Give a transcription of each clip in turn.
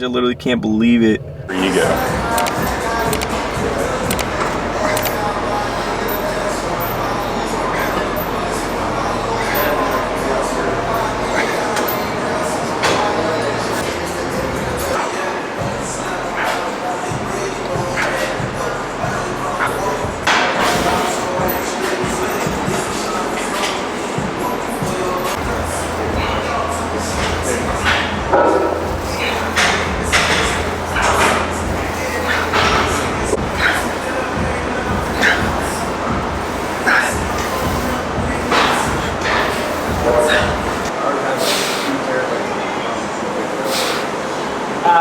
I literally can't believe it. Here you go.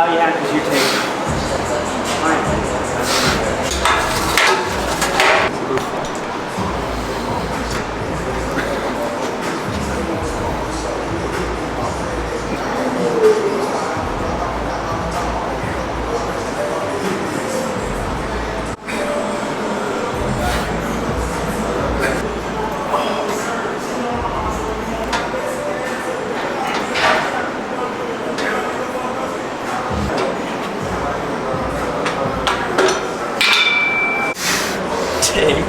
Yeah, because you take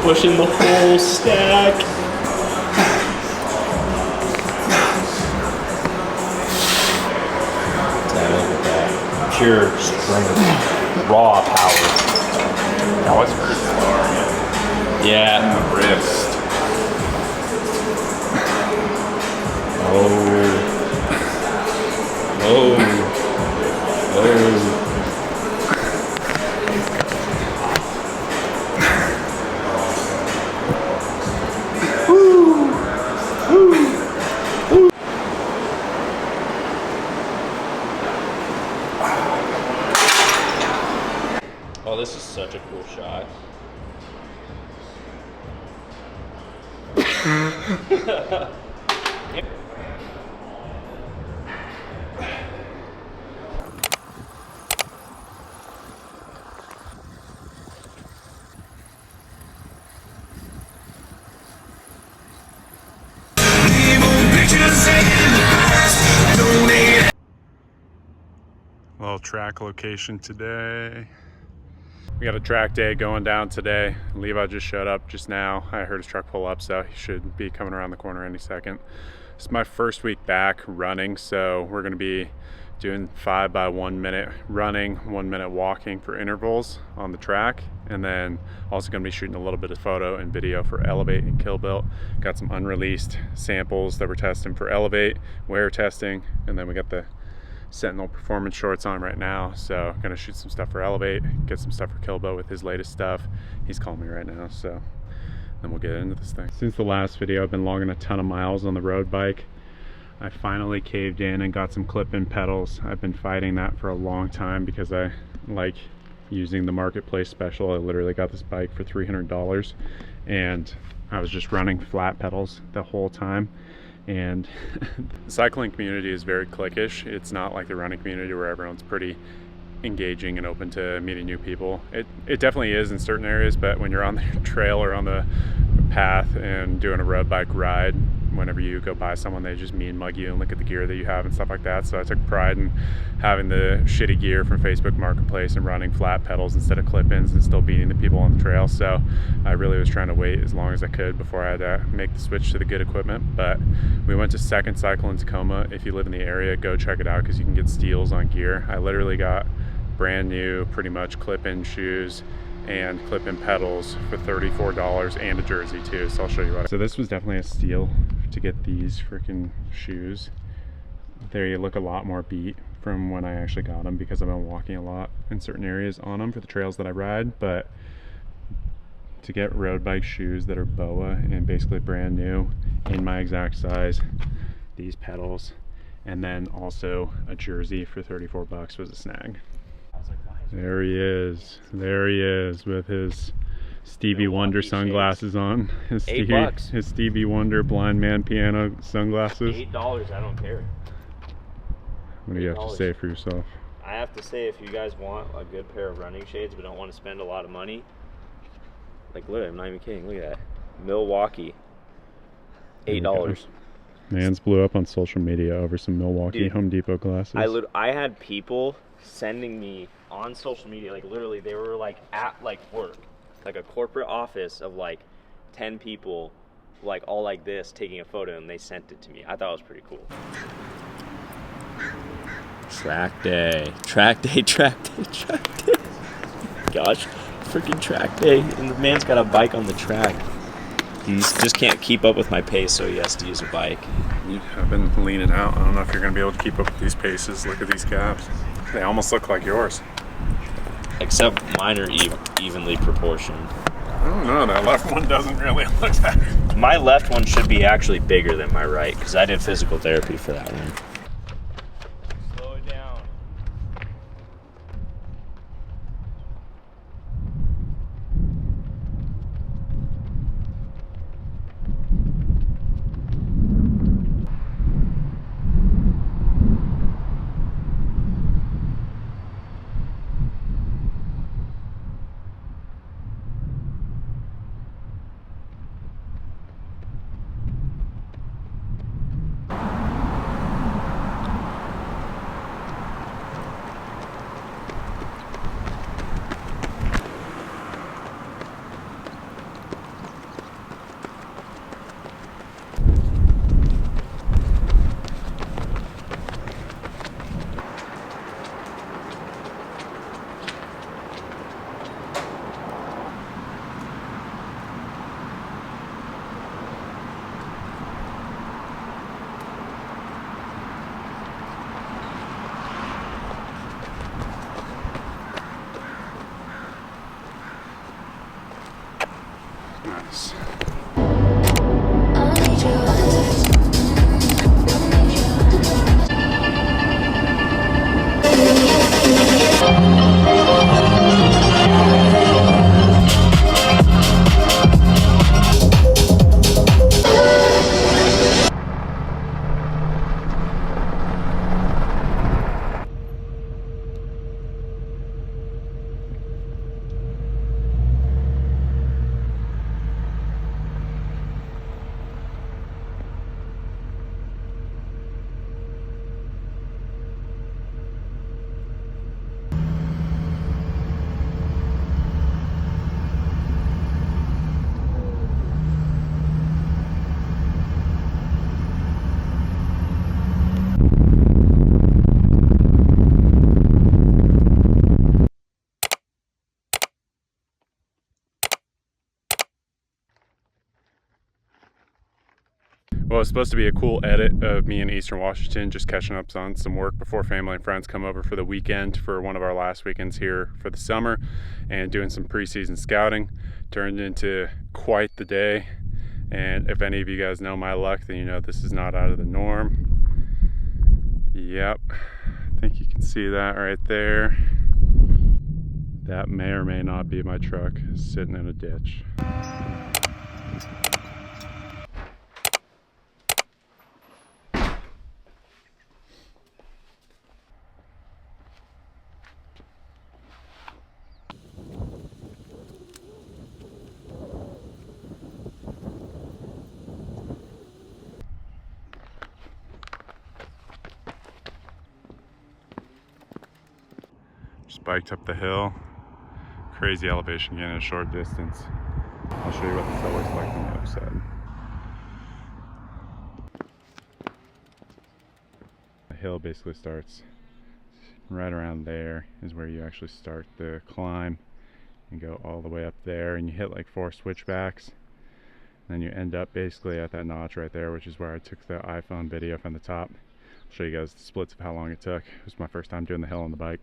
pushing the whole stack. Look at that. Pure strength. Raw power. That was very far. Yeah. The wrist. Oh, this is such a cool shot. Little track location today. We got a track day going down today. Levi just showed up just now. I heard his truck pull up, so he should be coming around the corner any second. It's my first week back running, so we're gonna be doing 5 by 1 minute running, 1 minute walking for intervals on the track, and then also gonna be shooting a little bit of photo and video for Elevate and Kill Built. Got some unreleased samples that we're testing for Elevate, wear testing, and then we got the Sentinel performance shorts on right now, so gonna shoot some stuff for Elevate, get some stuff for Kilbo with his latest stuff. He's calling me right now, so then we'll get into this thing. Since the last video, I've been logging a ton of miles on the road bike. I finally caved in and got some clip-in pedals. I've been fighting that for a long time because I like using the marketplace special. I literally got this bike for $300 and I was just running flat pedals the whole time. And the cycling community is very cliquish. It's not like the running community where everyone's pretty engaging and open to meeting new people. It definitely is in certain areas, but when you're on the trail or on the path and doing a road bike ride, whenever you go by someone, they just mean mug you and look at the gear that you have and stuff like that. So I took pride in having the shitty gear from Facebook Marketplace and running flat pedals instead of clip-ins and still beating the people on the trail. So I really was trying to wait as long as I could before I had to make the switch to the good equipment. But we went to Second Cycle in Tacoma. If you live in the area, go check it out because you can get steals on gear. I literally got brand new, pretty much clip-in shoes and clip-in pedals for $34 and a jersey too, so I'll show you what. So this was definitely a steal to get these freaking shoes. They look a lot more beat from when I actually got them because I've been walking a lot in certain areas on them for the trails that I ride. But to get road bike shoes that are BOA and basically brand new in my exact size, these pedals, and then also a jersey for 34 bucks was a snag. There he is. There he is with his Stevie Wonder sunglasses on. His Stevie Wonder blind man piano sunglasses. $8, I don't care. What do you have to say for yourself? I have to say, if you guys want a good pair of running shades but don't want to spend a lot of money, like literally, I'm not even kidding, look at that. Milwaukee, $8. Mans blew up on social media over some Milwaukee Home Depot glasses. I had people sending me on social media, like literally they were like at like work, like a corporate office of like 10 people, like all like this, taking a photo, and they sent it to me. I thought it was pretty cool. Track day, track day, track day, track day. Gosh, freaking track day. And the man's got a bike on the track. He just can't keep up with my pace, so he has to use a bike. I've been leaning out. I don't know if you're going to be able to keep up with these paces. Look at these calves. They almost look like yours. Except mine are evenly proportioned. I don't know, that left one doesn't really look that. My left one should be actually bigger than my right, because I did physical therapy for that one. Slow it down. Nice. Well, it's supposed to be a cool edit of me in Eastern Washington, just catching up on some work before family and friends come over for the weekend for one of our last weekends here for the summer, and doing some preseason scouting. Turned into quite the day, and if any of you guys know my luck, then you know this is not out of the norm. Yep, I think you can see that right there. That may or may not be my truck sitting in a ditch. Just biked up the hill. Crazy elevation again in a short distance. I'll show you what this hill looks like on the other side. The hill basically starts right around there is where you actually start the climb and go all the way up there, and you hit like 4 switchbacks. Then you end up basically at that notch right there, which is where I took the iPhone video from the top. I'll show you guys the splits of how long it took. It was my first time doing the hill on the bike.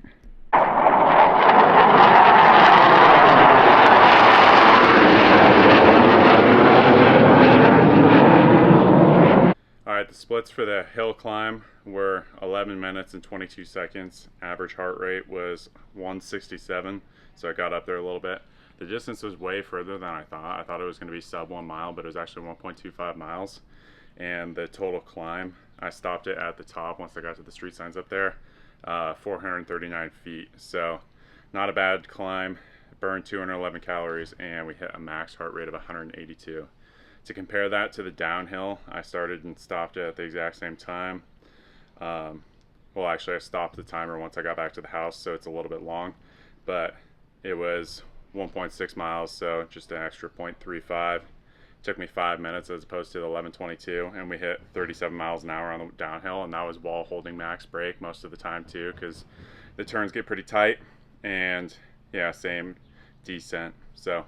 Alright, the splits for the hill climb were 11 minutes and 22 seconds. Average heart rate was 167, so I got up there a little bit. The distance was way further than I thought. I thought it was going to be sub 1 mile, but it was actually 1.25 miles. And the total climb, I stopped it at the top once I got to the street signs up there, 439 feet. So not a bad climb. Burned 211 calories, and we hit a max heart rate of 182. To compare that to the downhill, I started and stopped at the exact same time. well, actually I stopped the timer once I got back to the house, so it's a little bit long, but it was 1.6 miles, so just an extra 0.35. Took me 5 minutes as opposed to the 11:22, and we hit 37 miles an hour on the downhill, and that was while holding max brake most of the time too, because the turns get pretty tight, and yeah, same descent. So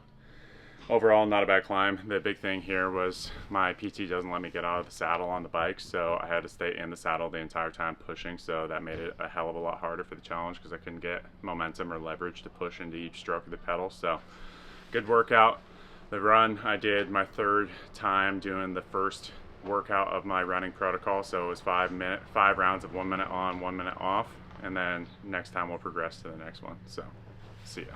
overall, not a bad climb. The big thing here was my PT doesn't let me get out of the saddle on the bike, so I had to stay in the saddle the entire time pushing, so that made it a hell of a lot harder for the challenge because I couldn't get momentum or leverage to push into each stroke of the pedal. So good workout. The run, I did my 3rd time doing the first workout of my running protocol, so it was 5 rounds of 1 minute on, 1 minute off, and then next time we'll progress to the next one. So see ya.